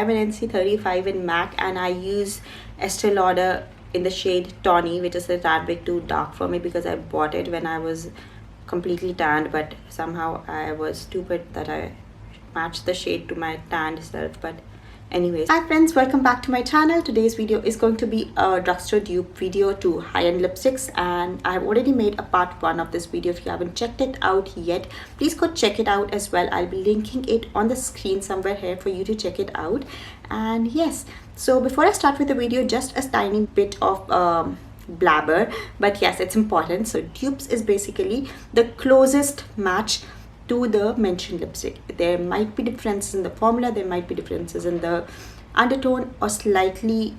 Eminency 35 in MAC, and I use Estee Lauder in the shade Tawny, which is a tad bit too dark for me because I bought it when I was completely tanned, but somehow I was stupid that I matched the shade to my tanned self. But anyways, hi friends, welcome back to my channel. Today's video is going to be a drugstore dupe video to high-end lipsticks, and I've already made a part 1 of this video. If you haven't checked it out yet, please go check it out as well. I'll be linking it on the screen somewhere here for you to check it out. And yes, so before I start with the video, just a tiny bit of blabber, but yes, it's important. So dupes is basically the closest match to the mentioned lipstick. There might be differences in the formula, there might be differences in the undertone, or slightly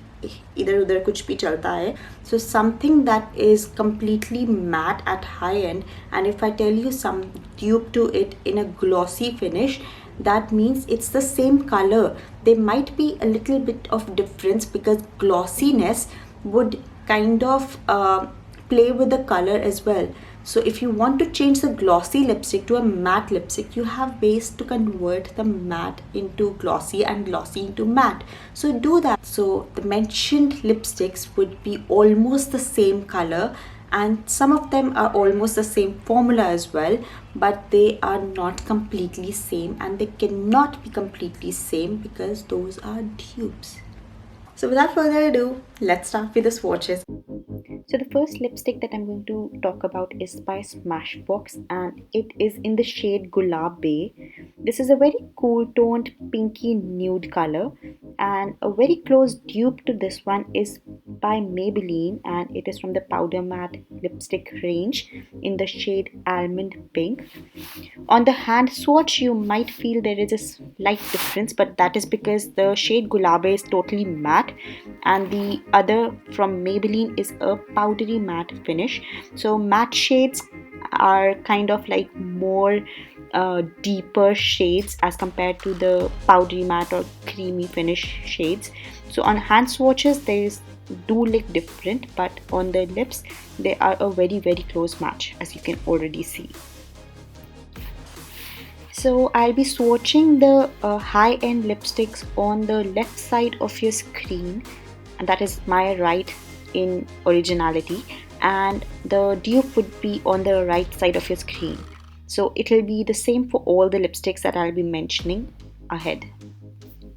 either udhar kuch bhi chalta hai. So something that is completely matte at high end, and if I tell you some dupe to it in a glossy finish, that means it's the same color. There might be a little bit of difference because glossiness would kind of play with the color as well. So if you want to change the glossy lipstick to a matte lipstick, you have ways to convert the matte into glossy and glossy into matte. So do that. So the mentioned lipsticks would be almost the same color, and some of them are almost the same formula as well, but they are not completely same, and they cannot be completely same because those are dupes. So without further ado, let's start with the swatches. So the first lipstick that I'm going to talk about is by SMASHBOX, and it is in the shade GULABAE. This is a very cool toned pinky nude color, and a very close dupe to this one is by Maybelline, and it is from the powder matte lipstick range in the shade almond pink. On the hand swatch, you might feel there is a slight difference, but that is because the shade GULABAE is totally matte and the other from Maybelline is a powdery matte finish. So matte shades are kind of like more deeper shades as compared to the powdery matte or creamy finish shades. So on hand swatches they do look different, but on the lips they are a very close match, as you can already see. So I'll be swatching the high-end lipsticks on the left side of your screen, and that is my right in originality, and the dupe would be on the right side of your screen. So it will be the same for all the lipsticks that I'll be mentioning ahead.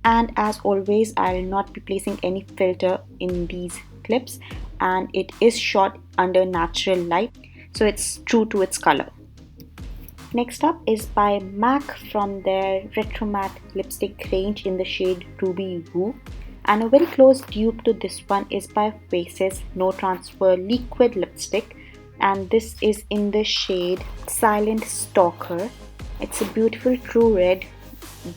And as always, I will not be placing any filter in these clips, and it is shot under natural light, so it's true to its color. Next up is by MAC from their Retro Matte lipstick range in the shade Ruby Woo, and a very close dupe to this one is by Faces No Transfer liquid lipstick, and this is in the shade Silent Stalker. It's a beautiful true red,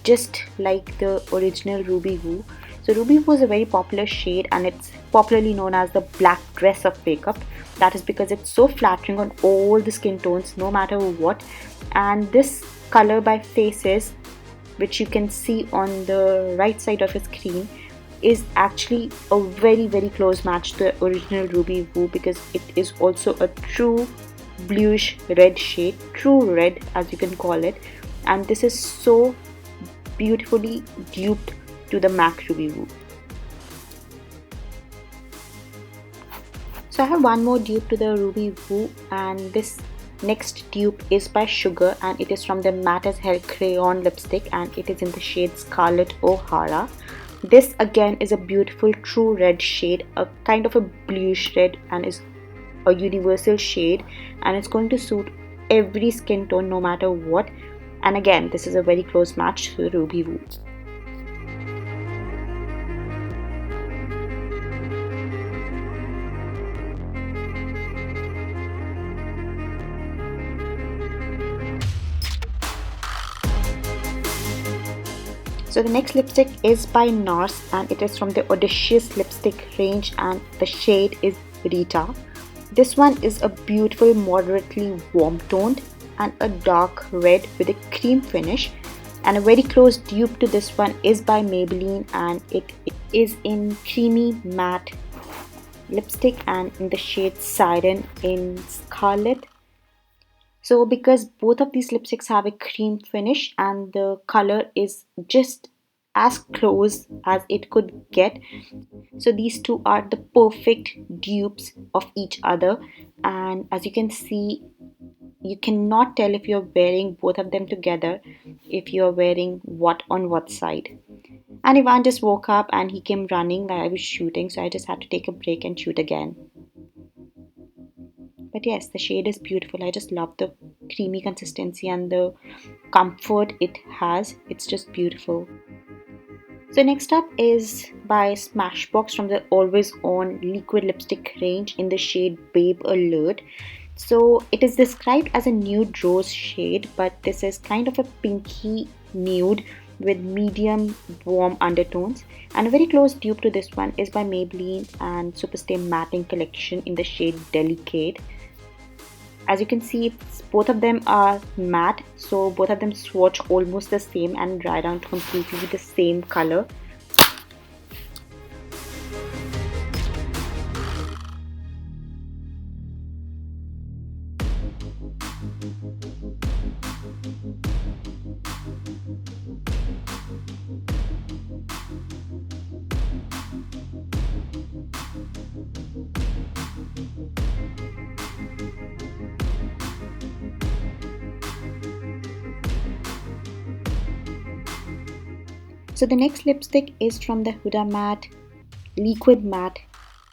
just like the original Ruby Woo. So Ruby Woo is a very popular shade, and it's popularly known as the black dress of makeup. That is because it's so flattering on all the skin tones, no matter what. And this color by Faces, which you can see on the right side of your screen, is actually a very close match to the original Ruby Woo, because it is also a true bluish red shade, true red as you can call it, and this is so beautifully duped to the MAC Ruby Woo. So I have one more dupe to the Ruby Woo, and this next dupe is by Sugar, and it is from the Matte as Hell Crayon lipstick, and it is in the shade Scarlet O'Hara. This again is a beautiful true red shade, a kind of a bluish red, and is a universal shade, and it's going to suit every skin tone no matter what. And again, this is a very close match to the Ruby Woo. So the next lipstick is by Nars, and it is from the Audacious lipstick range, and the shade is RITA. This one is a beautiful moderately warm toned and a dark red with a cream finish, and a very close dupe to this one is by Maybelline, and it is in creamy matte lipstick and in the shade Siren in Scarlet. So because both of these lipsticks have a cream finish and the color is just as close as it could get. So these two are the perfect dupes of each other, and as you can see, you cannot tell if you're wearing both of them together, if you're wearing what on what side. And Ivan just woke up and he came running while I was shooting, so I just had to take a break and shoot again. But yes, the shade is beautiful. I just love the creamy consistency and the comfort it has. It's just beautiful. So next up is by Smashbox from the Always On liquid lipstick range in the shade Babe Alert. So it is described as a nude rose shade, but this is kind of a pinky nude with medium warm undertones. And a very close dupe to this one is by Maybelline and Superstay Matting Collection in the shade Delicate. As you can see, both of them are matte, so both of them swatch almost the same and dry down to completely the same color. So the next lipstick is from the Huda Matte Liquid Matte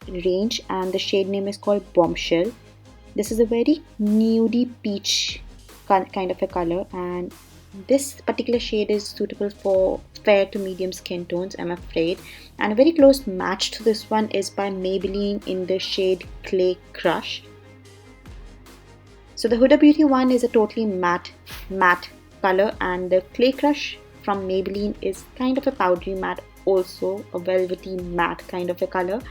range, and the shade name is called Bombshell. This is a very nudie peach kind of a color, and this particular shade is suitable for fair to medium skin tones, I'm afraid. And a very close match to this one is by Maybelline in the shade Clay Crush. So the Huda Beauty one is a totally matte color, and the Clay Crush from Maybelline is kind of a powdery matte, also a velvety matte kind of a color.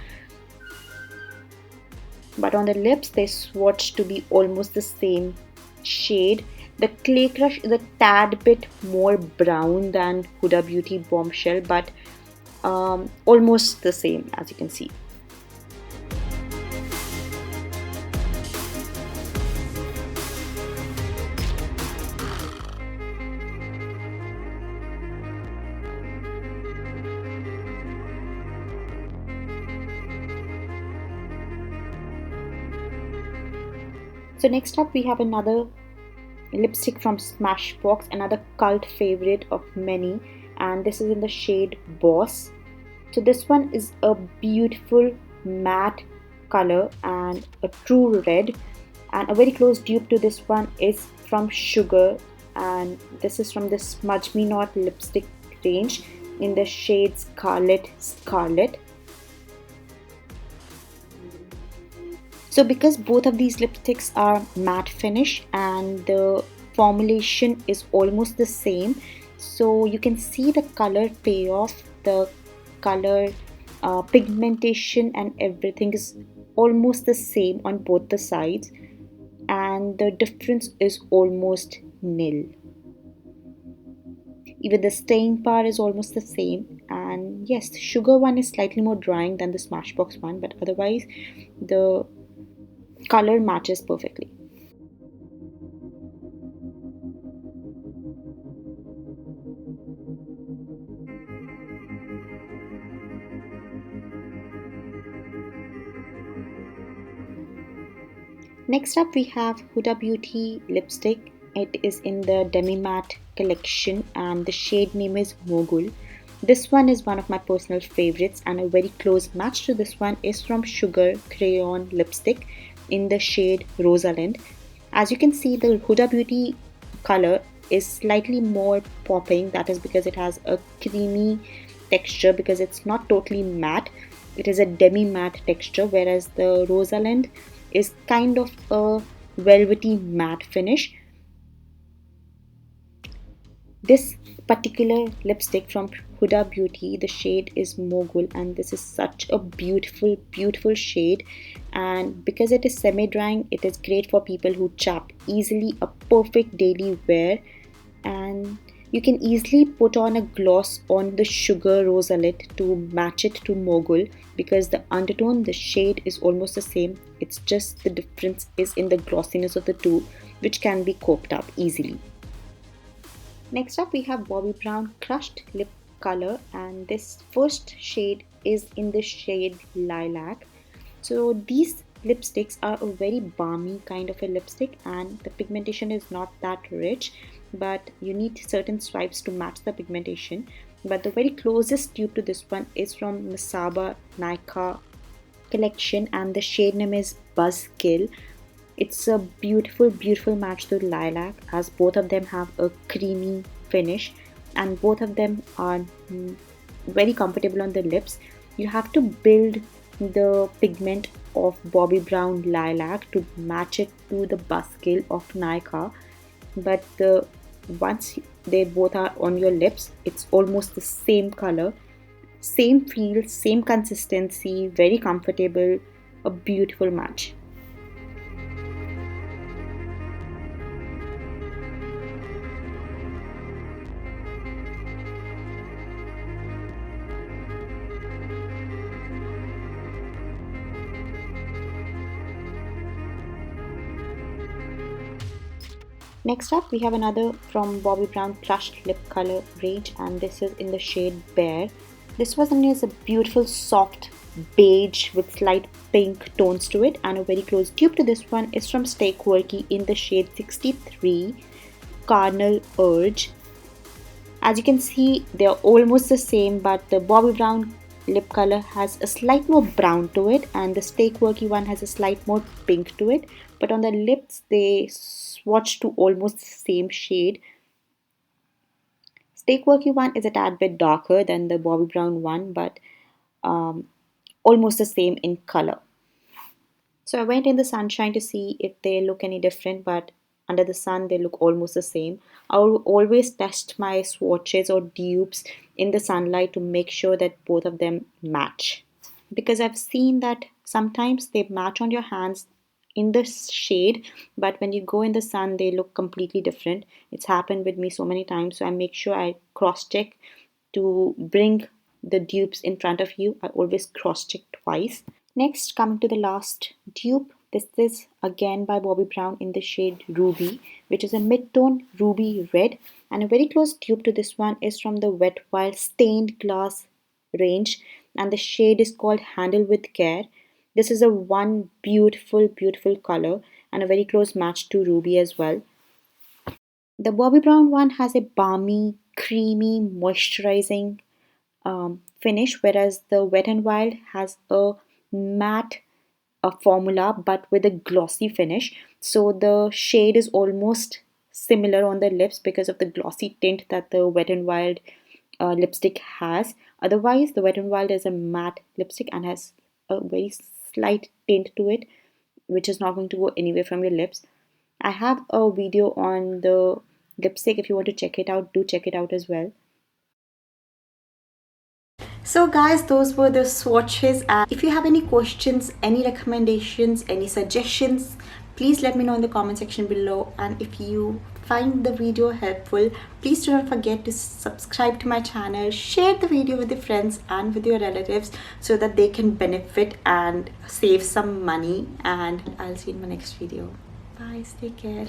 But on the lips, they swatch to be almost the same shade. The Clay Crush is a tad bit more brown than Huda Beauty Bombshell, but almost the same, as you can see. So next up we have another lipstick from Smashbox, another cult favorite of many, and this is in the shade Boss. So this one is a beautiful matte color and a true red, and a very close dupe to this one is from Sugar, and this is from the Smudge Me Not lipstick range in the shade Scarlet. So because both of these lipsticks are matte finish and the formulation is almost the same, so you can see the color payoff, the color pigmentation and everything is almost the same on both the sides, and the difference is almost nil. Even the staying power is almost the same, and yes, the Sugar one is slightly more drying than the Smashbox one, but otherwise the color matches perfectly. Next up we have Huda Beauty lipstick. It is in the Demi Matte collection and the shade name is Mogul. This one is one of my personal favorites, and a very close match to this one is from Sugar Crayon lipstick in the shade Rosalind. As you can see, the Huda Beauty color is slightly more popping. That is because it has a creamy texture, because it's not totally matte. It is a demi matte texture, whereas the Rosalind is kind of a velvety matte finish. This particular lipstick from Huda Beauty, the shade is Mogul, and this is such a beautiful shade, and because it is semi-drying, it is great for people who chap easily, a perfect daily wear, and you can easily put on a gloss on the Sugar Rosalind to match it to Mogul, because the undertone, the shade is almost the same. It's just the difference is in the glossiness of the two, which can be coped up easily. Next up we have Bobbi Brown Crushed Lip color, and this first shade is in the shade Lilac. So these lipsticks are a very balmy kind of a lipstick, and the pigmentation is not that rich, but you need certain swipes to match the pigmentation. But the very closest dupe to this one is from MASABA NYKAA collection, and the shade name is Buzzkill. It's a beautiful match to Lilac, as both of them have a creamy finish and both of them are very comfortable on the lips. You have to build the pigment of Bobbi Brown Lilac to match it to the Buzzkill of NYKAA, but once they both are on your lips, it's almost the same color, same feel, same consistency, very comfortable, a beautiful match. Next up, we have another from Bobbi Brown Plush Lip Color range, and this is in the shade Bear. This one is a beautiful soft beige with slight pink tones to it, and a very close dupe to this one is from Stay Quirky in the shade 63 Carnal Urge. As you can see, they are almost the same, but the Bobbi Brown lip color has a slight more brown to it, and the Stay Quirky one has a slight more pink to it, but on the lips they swatch to almost the same shade. Stay Quirky one is a tad bit darker than the Bobbi Brown one, but almost the same in color. So I went in the sunshine to see if they look any different, but under the sun they look almost the same. I will always test my swatches or dupes in the sunlight to make sure that both of them match, because I've seen that sometimes they match on your hands in the shade, but when you go in the sun they look completely different. It's happened with me so many times, so I make sure I cross check to bring the dupes in front of you. I always cross check twice. Next, coming to the last dupe, this is again by Bobbi Brown in the shade Ruby, which is a mid-tone ruby red, and a very close dupe to this one is from the Wet Wild Stained Glass range, and the shade is called Handle with Care. This is a one beautiful color and a very close match to Ruby as well. The Bobbi Brown one has a balmy, creamy, moisturizing finish, whereas the Wet n Wild has a matte formula but with a glossy finish. So the shade is almost similar on the lips because of the glossy tint that the Wet n Wild lipstick has. Otherwise, the Wet n Wild is a matte lipstick and has a very slight tint to it, which is not going to go anywhere from your lips. I have a video on the lipstick. If you want to check it out, do check it out as well. So guys, those were the swatches, and if you have any questions, any recommendations, any suggestions, please let me know in the comment section below. And if you find the video helpful, please do not forget to subscribe to my channel, share the video with your friends and with your relatives so that they can benefit and save some money. And I'll see you in my next video. Bye, take care.